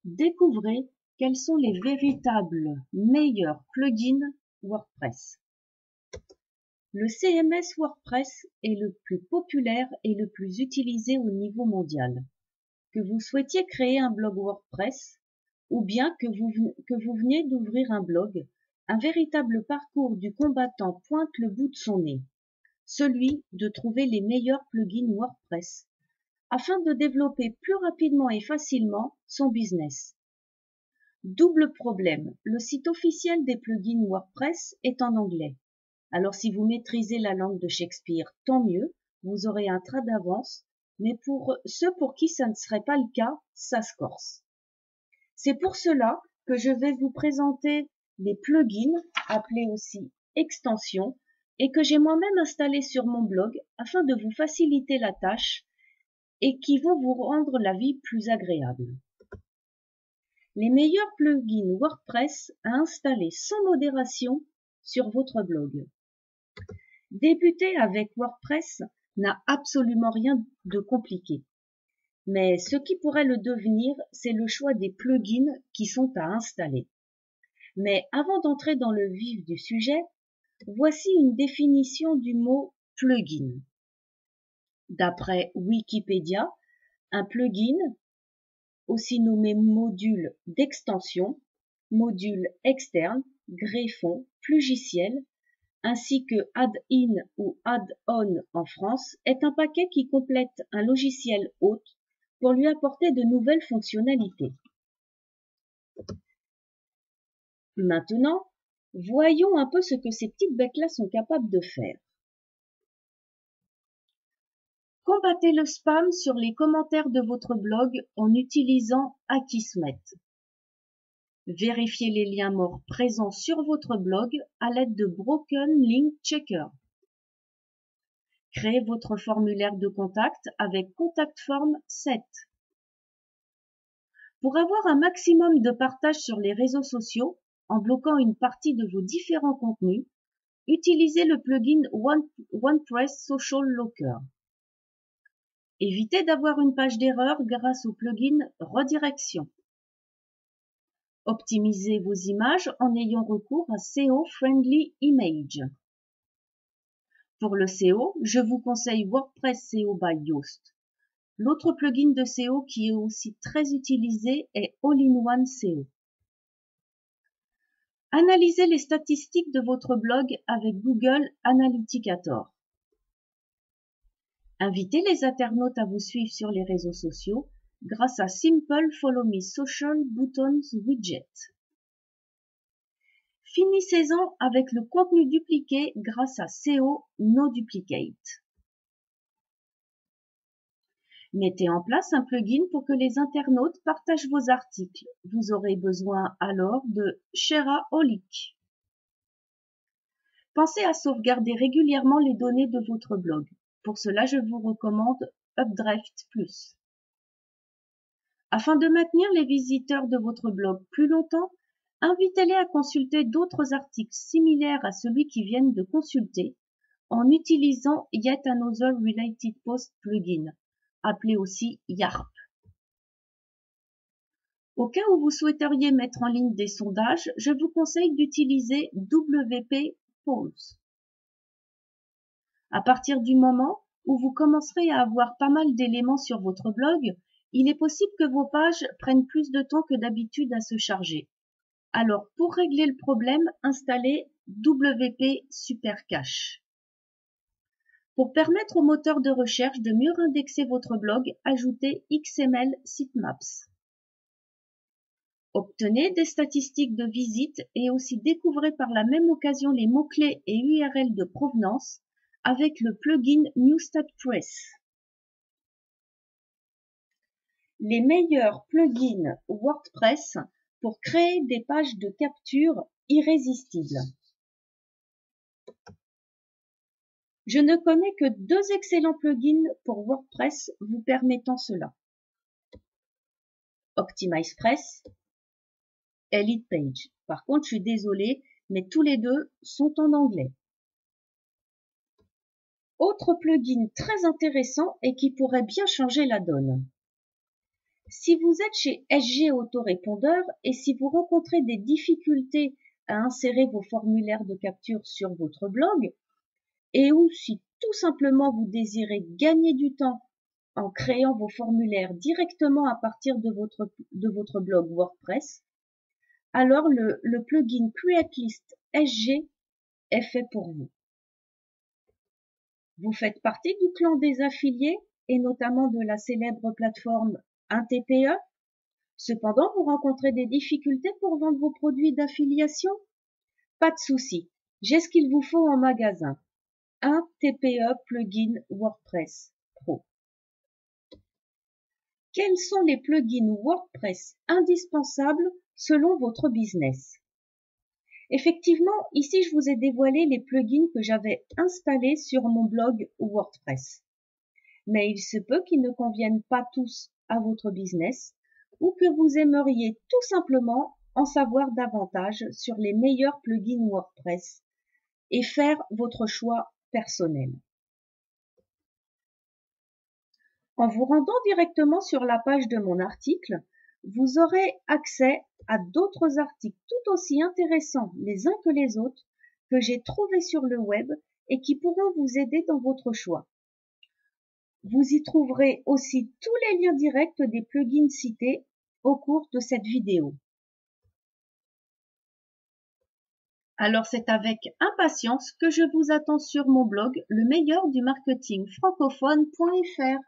Découvrez quels sont les véritables meilleurs plugins WordPress. Le CMS WordPress est le plus populaire et le plus utilisé au niveau mondial. Que vous souhaitiez créer un blog WordPress ou bien que vous veniez d'ouvrir un blog, un véritable parcours du combattant pointe le bout de son nez, celui de trouver les meilleurs plugins WordPress, afin de développer plus rapidement et facilement son business. Double problème, le site officiel des plugins WordPress est en anglais. Alors si vous maîtrisez la langue de Shakespeare, tant mieux, vous aurez un train d'avance, mais pour ceux pour qui ça ne serait pas le cas, ça se corse. C'est pour cela que je vais vous présenter les plugins, appelés aussi extensions, et que j'ai moi-même installés sur mon blog afin de vous faciliter la tâche et qui vont vous rendre la vie plus agréable. Les meilleurs plugins WordPress à installer sans modération sur votre blog. Débuter avec WordPress n'a absolument rien de compliqué. Mais ce qui pourrait le devenir, c'est le choix des plugins qui sont à installer. Mais avant d'entrer dans le vif du sujet, voici une définition du mot plugin. D'après Wikipédia, un plugin, aussi nommé module d'extension, module externe, greffon, plugiciel, ainsi que add-in ou add-on en France, est un paquet qui complète un logiciel hôte pour lui apporter de nouvelles fonctionnalités. Maintenant, voyons un peu ce que ces petites bêtes-là sont capables de faire. Combattez le spam sur les commentaires de votre blog en utilisant Akismet. Vérifiez les liens morts présents sur votre blog à l'aide de Broken Link Checker. Créez votre formulaire de contact avec Contact Form 7. Pour avoir un maximum de partage sur les réseaux sociaux, en bloquant une partie de vos différents contenus, utilisez le plugin OnePress Social Locker. Évitez d'avoir une page d'erreur grâce au plugin Redirection. Optimisez vos images en ayant recours à SEO Friendly Image. Pour le SEO, je vous conseille WordPress SEO by Yoast. L'autre plugin de SEO qui est aussi très utilisé est All-in-One SEO. Analysez les statistiques de votre blog avec Google Analyticator. Invitez les internautes à vous suivre sur les réseaux sociaux grâce à Simple Follow Me Social Buttons Widget. Finissez-en avec le contenu dupliqué grâce à SEO No Duplicate. Mettez en place un plugin pour que les internautes partagent vos articles. Vous aurez besoin alors de Shareaholic. Pensez à sauvegarder régulièrement les données de votre blog. Pour cela, je vous recommande Updraft Plus. Afin de maintenir les visiteurs de votre blog plus longtemps, invitez-les à consulter d'autres articles similaires à celui qu'ils viennent de consulter en utilisant Yet Another Related Post plugin, appelé aussi YARP. Au cas où vous souhaiteriez mettre en ligne des sondages, je vous conseille d'utiliser WP Polls. À partir du moment où vous commencerez à avoir pas mal d'éléments sur votre blog, il est possible que vos pages prennent plus de temps que d'habitude à se charger. Alors, pour régler le problème, installez WP Supercache. Pour permettre au moteur de recherche de mieux indexer votre blog, ajoutez XML Sitemaps. Obtenez des statistiques de visite et aussi découvrez par la même occasion les mots-clés et URL de provenance avec le plugin NewStatPress. Les meilleurs plugins WordPress pour créer des pages de capture irrésistibles. Je ne connais que 2 excellents plugins pour WordPress vous permettant cela. OptimizePress, ElitePage. Par contre, je suis désolée, mais tous les deux sont en anglais. Autre plugin très intéressant et qui pourrait bien changer la donne. Si vous êtes chez SG Autorépondeur et si vous rencontrez des difficultés à insérer vos formulaires de capture sur votre blog, et ou si tout simplement vous désirez gagner du temps en créant vos formulaires directement à partir de votre blog WordPress, alors le plugin CreateList SG est fait pour vous. Vous faites partie du clan des affiliés et notamment de la célèbre plateforme 1TPE. Cependant, vous rencontrez des difficultés pour vendre vos produits d'affiliation? Pas de souci, j'ai ce qu'il vous faut en magasin. 1TPE Plugin WordPress Pro. Quels sont les plugins WordPress indispensables selon votre business? Effectivement, ici je vous ai dévoilé les plugins que j'avais installés sur mon blog WordPress. Mais il se peut qu'ils ne conviennent pas tous à votre business ou que vous aimeriez tout simplement en savoir davantage sur les meilleurs plugins WordPress et faire votre choix personnel. En vous rendant directement sur la page de mon article, vous aurez accès à d'autres articles tout aussi intéressants les uns que les autres que j'ai trouvés sur le web et qui pourront vous aider dans votre choix. Vous y trouverez aussi tous les liens directs des plugins cités au cours de cette vidéo. Alors c'est avec impatience que je vous attends sur mon blog le meilleur du marketing francophone.fr.